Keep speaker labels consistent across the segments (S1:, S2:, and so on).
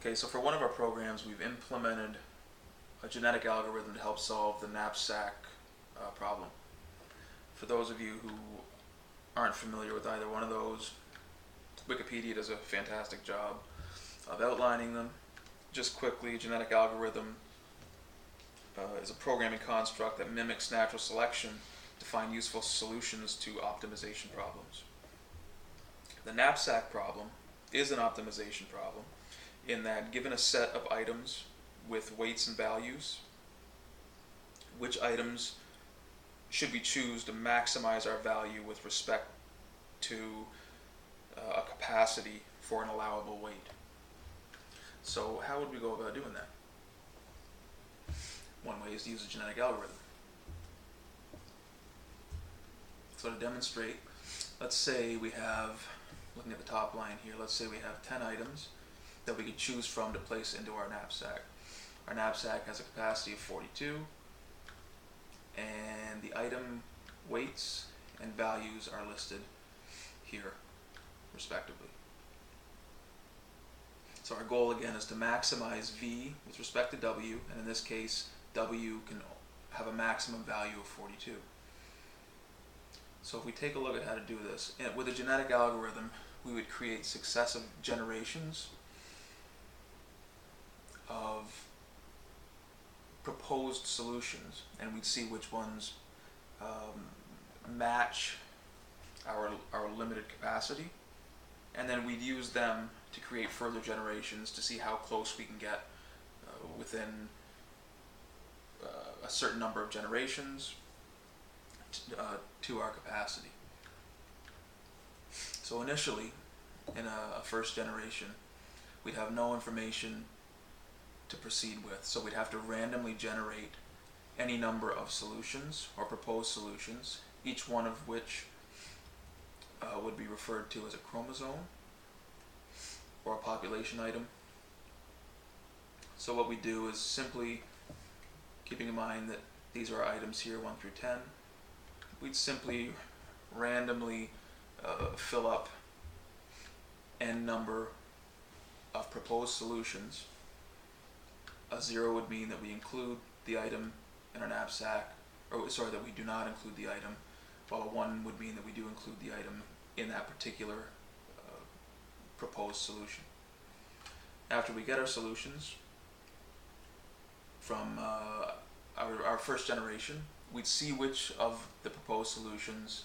S1: Okay, so for one of our programs, we've implemented a genetic algorithm to help solve the knapsack problem. For those of you who aren't familiar with either one of those, Wikipedia does a fantastic job of outlining them. Just quickly, genetic algorithm is a programming construct that mimics natural selection to find useful solutions to optimization problems. The knapsack problem is an optimization problem in that, given a set of items with weights and values, which items should we choose to maximize our value with respect to a capacity for an allowable weight? So how would we go about doing that? One way is to use a genetic algorithm. So to demonstrate, let's say we have, looking at the top line here, let's say we have 10 items that we could choose from to place into our knapsack. Our knapsack has a capacity of 42, and the item weights and values are listed here, respectively. So our goal again is to maximize V with respect to W, and in this case, W can have a maximum value of 42. So if we take a look at how to do this, with a genetic algorithm, we would create successive generations of proposed solutions, and we'd see which ones match our limited capacity, and then we'd use them to create further generations to see how close we can get within a certain number of generations to our capacity. So initially, in a first generation, we'd have no information to proceed with, so we'd have to randomly generate any number of solutions or proposed solutions, each one of which would be referred to as a chromosome or a population item. So what we do is, simply keeping in mind that these are items here 1 through 10, we'd simply randomly fill up n number of proposed solutions. A 0 would mean that we include the item in our knapsack, or sorry, that we do not include the item, while a 1 would mean that we do include the item in that particular proposed solution. After we get our solutions from our first generation, we'd see which of the proposed solutions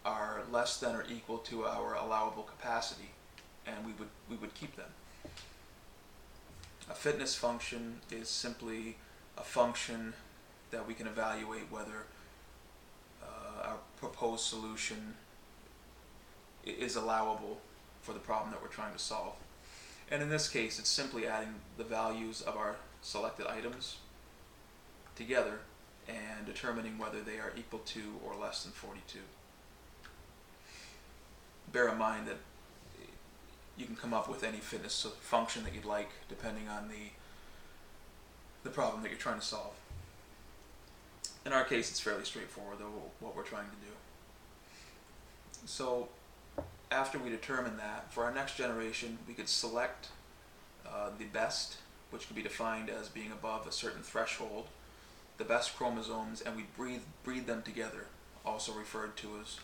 S1: are less than or equal to our allowable capacity, and we would keep them. A fitness function is simply a function that we can evaluate whether our proposed solution is allowable for the problem that we're trying to solve. And in this case, it's simply adding the values of our selected items together and determining whether they are equal to or less than 42. Bear in mind that you can come up with any fitness function that you'd like depending on the problem that you're trying to solve. In our case, it's fairly straightforward, though, what we're trying to do. So after we determine that, for our next generation, we could select the best, which could be defined as being above a certain threshold, the best chromosomes, and we breed them together, also referred to as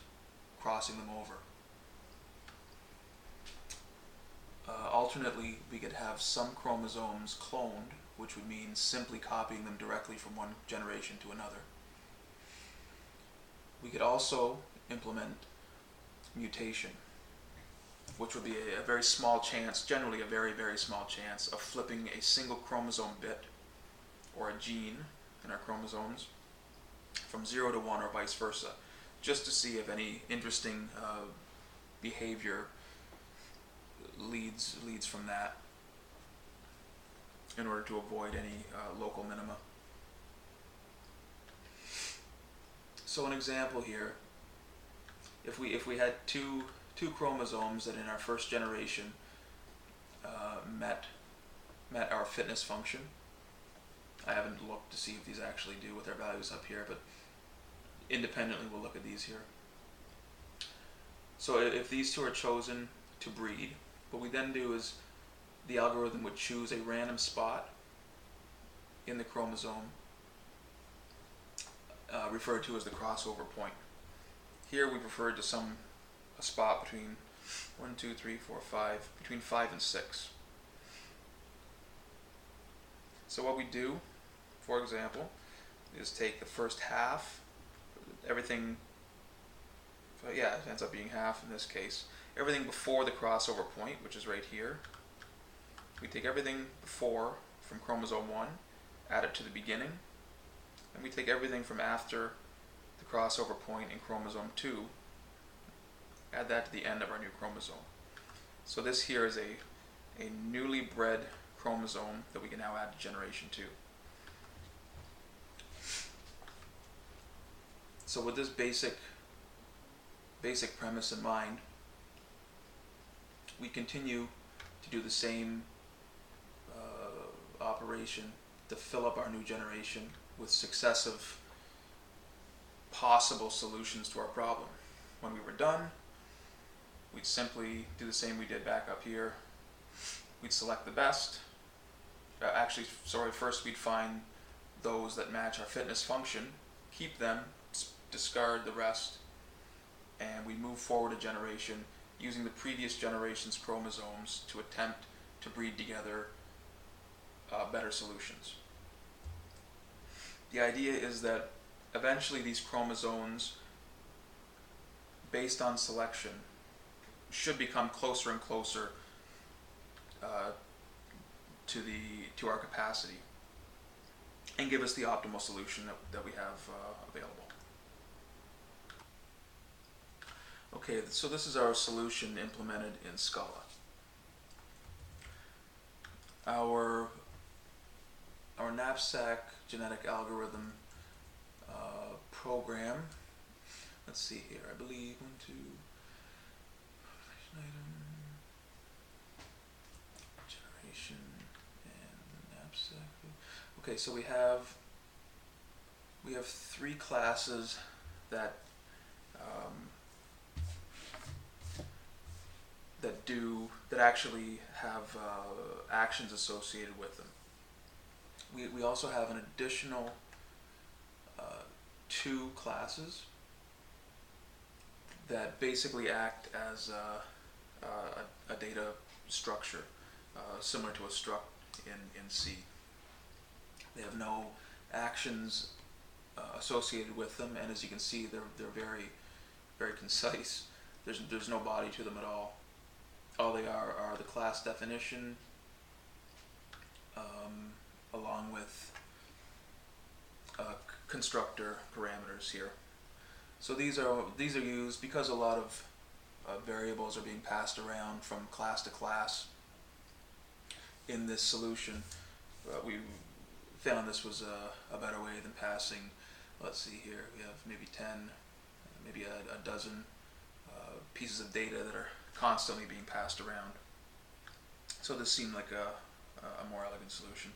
S1: crossing them over. Alternately, we could have some chromosomes cloned, which would mean simply copying them directly from one generation to another. We could also implement mutation, which would be a very small chance, generally a very, very small chance, of flipping a single chromosome bit or a gene in our chromosomes from 0 to 1 or vice versa, just to see if any interesting behavior leads from that, in order to avoid any local minima. So an example here, if we had two chromosomes that in our first generation met our fitness function. I haven't looked to see if these actually do with their values up here, but independently we'll look at these here. So if these two are chosen to breed, what we then do is the algorithm would choose a random spot in the chromosome, referred to as the crossover point. Here we've referred to a spot between 1, 2, 3, 4, 5, between 5 and 6. So what we do, for example, is take the first half, everything, it ends up being half in this case, everything before the crossover point, which is right here. We take everything before from chromosome 1, add it to the beginning, and we take everything from after the crossover point in chromosome 2, add that to the end of our new chromosome. So this here is a newly bred chromosome that we can now add to generation 2. So with this basic premise in mind, we continue to do the same operation to fill up our new generation with successive possible solutions to our problem. When we were done, we'd simply do the same we did back up here. We'd select the best. First we'd find those that match our fitness function, keep them, discard the rest, and we move forward a generation using the previous generation's chromosomes to attempt to breed together better solutions. The idea is that eventually these chromosomes, based on selection, should become closer and closer to our capacity and give us the optimal solution that we have available. Okay, so this is our solution implemented in Scala. Our Knapsack genetic algorithm program, let's see here, I believe, generation and Knapsack. Okay, so we have 3 classes that that actually have actions associated with them. We also have an additional 2 classes that basically act as a data structure, similar to a struct in C. They have no actions associated with them, and as you can see, they're very, very concise. There's no body to them at all. All they are the class definition, along with constructor parameters here. So these are used because a lot of variables are being passed around from class to class in this solution. We found this was a better way than passing, let's see here, we have maybe 10, maybe a dozen pieces of data that are constantly being passed around. So this seemed like a more elegant solution.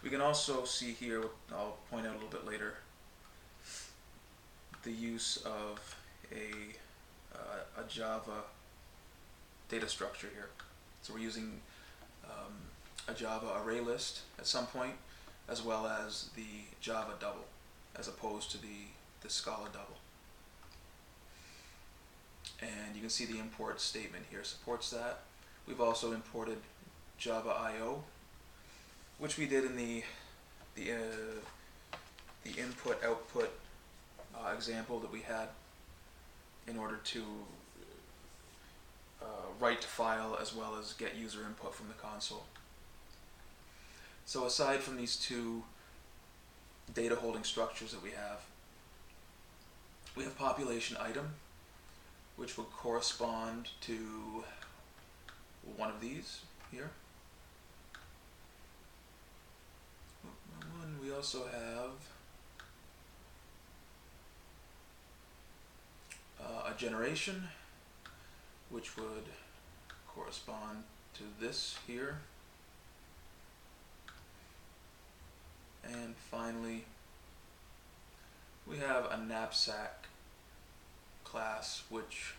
S1: We can also see here, I'll point out a little bit later, the use of a Java data structure here. So we're using a Java array list at some point, as well as the Java double, as opposed to the Scala double. And you can see the import statement here supports that. We've also imported Java I/O, which we did in the input-output example that we had in order to write to file as well as get user input from the console. So aside from these 2 data holding structures that we have population item, which would correspond to one of these here. We also have a generation, which would correspond to this here. And finally, we have a Knapsack class, which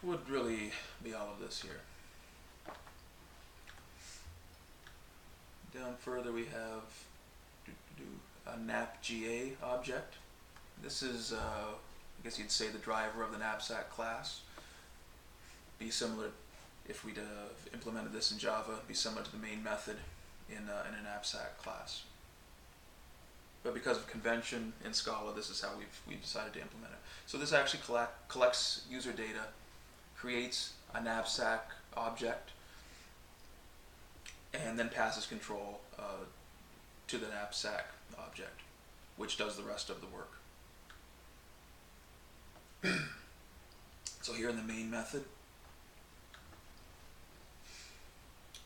S1: would really be all of this here. Down further we have a NapGA object. This is, I guess you'd say, the driver of the Knapsack class. Be similar, if we'd implemented this in Java, be similar to the main method in a Knapsack class. But because of convention in Scala, this is how we've decided to implement it. So this actually collects user data, creates a Knapsack object, and then passes control to the Knapsack object, which does the rest of the work. So here in the main method,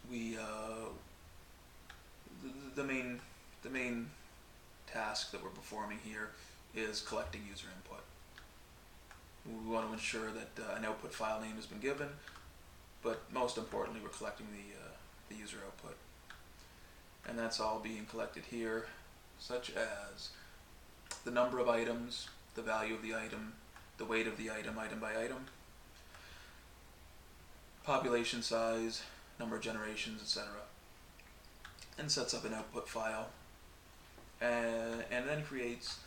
S1: we the main task that we're performing here is collecting user input. We want to ensure that an output file name has been given, but most importantly, we're collecting the user output. And that's all being collected here, such as the number of items, the value of the item, the weight of the item by item, population size, number of generations, etc. And sets up an output file, and then creates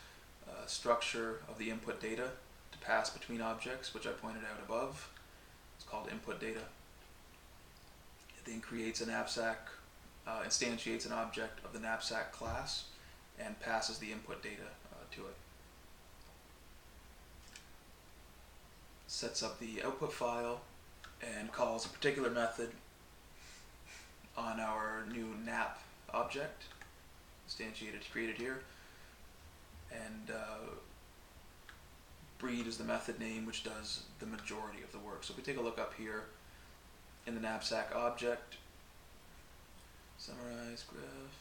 S1: a structure of the input data to pass between objects, which I pointed out above. It's called input data. It then creates a Knapsack, instantiates an object of the Knapsack class, and passes the input data to it. Sets up the output file and calls a particular method on our new nap object, created here, and breed is the method name, which does the majority of the work. So if we take a look up here in the Knapsack object, summarize, graph,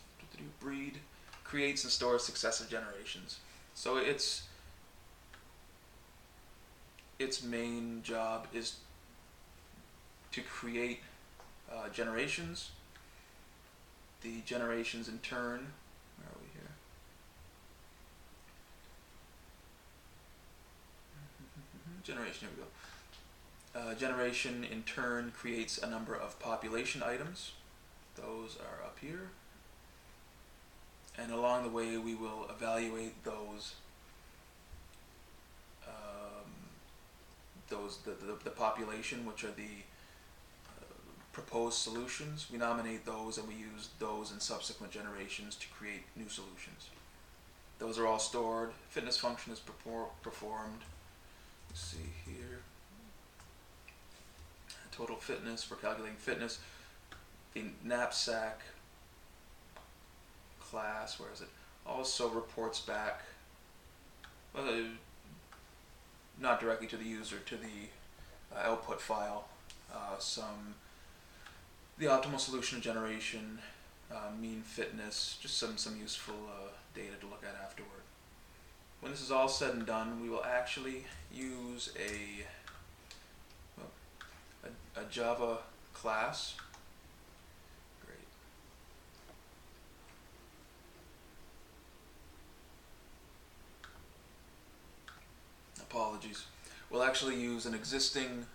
S1: breed, creates and stores successive generations. So its main job is to create generations. The generations in turn, where are we here? Generation, here we go. Generation in turn creates a number of population items. Those are up here. And along the way we will evaluate those the population, which are the proposed solutions. We nominate those and we use those in subsequent generations to create new solutions. Those are all stored. Fitness function is performed. Let's see here. Total fitness, for calculating fitness. The Knapsack class, where is it? Also reports back, not directly to the user, to the output file, the optimal solution generation, mean fitness, just some useful data to look at afterward. When this is all said and done, we will actually use a Java class. Great. Apologies. We'll actually use an existing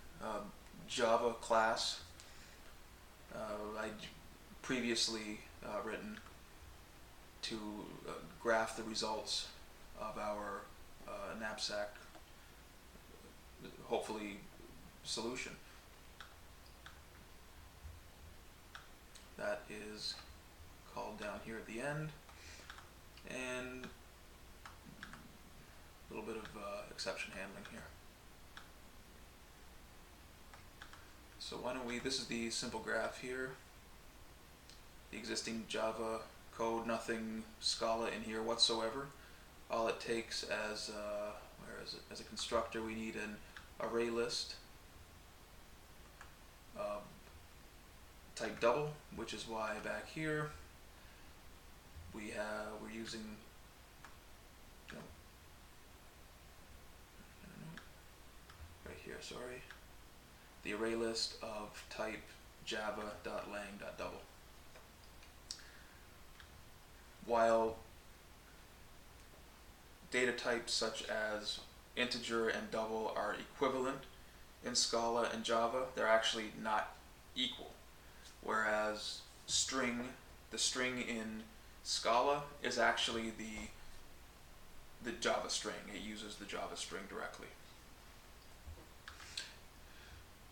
S1: Java class I'd previously written to graph the results of our Knapsack, hopefully, solution. That is called down here at the end, and a little bit of exception handling here. So why don't we, this is the simple graph here, the existing Java code, nothing Scala in here whatsoever. All it takes as, where is it, as a constructor, we need an array list type double, which is why back here we're using, right here, sorry, the array list of type java.lang.double. While data types such as integer and double are equivalent in Scala and Java, they're actually not equal. Whereas string the string in Scala is actually the Java string. It uses the Java string directly.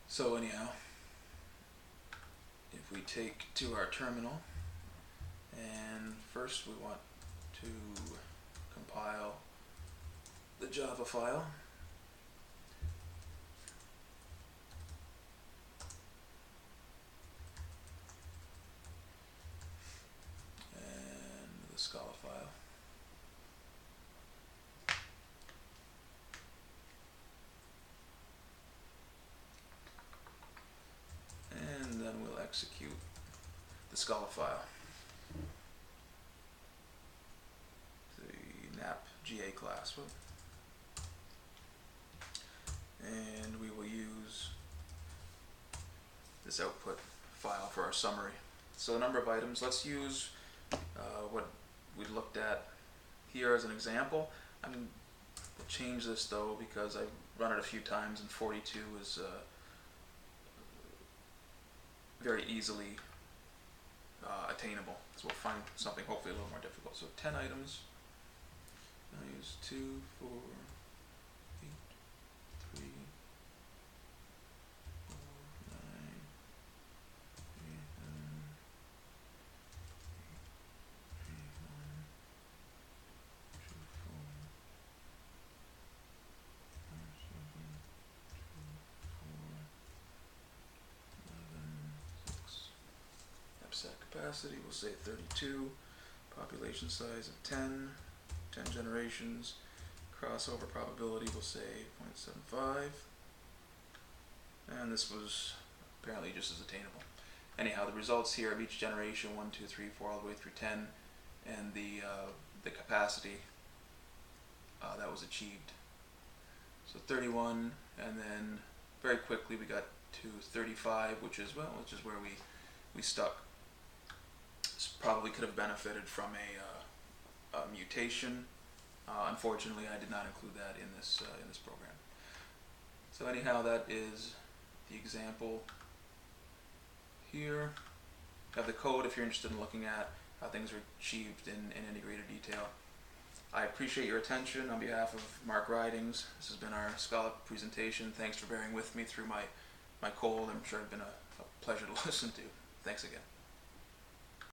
S1: So anyhow, if we take to our terminal, and first we want to compile the Java file. And the Scala file. And then we'll execute the Scala file. The NapGA class. And we will use this output file for our summary. So the number of items, let's use what we looked at here as an example. I'm going to change this though because I've run it a few times and 42 is very easily attainable. So we'll find something hopefully a little more difficult. So 10 items. I'll use 2, 4, 8, 3, 4, 9, 3, 7, 2, 4, 5, 6, 7, 8, 9, 10, 11, 6. Knapsack capacity, we'll say 32. Population size of 10. 10 generations. Crossover probability, we'll say 0.75. And this was apparently just as attainable. Anyhow, the results here of each generation, 1, 2, 3, 4, all the way through 10, and the capacity that was achieved. So 31, and then very quickly we got to 35, which is where we stuck. This probably could have benefited from a mutation. Unfortunately, I did not include that in this program. So anyhow, that is the example here. You have the code if you're interested in looking at how things are achieved in any greater detail. I appreciate your attention on behalf of Mark Ridings. This has been our Scala presentation. Thanks for bearing with me through my cold. I'm sure it's been a pleasure to listen to. Thanks again.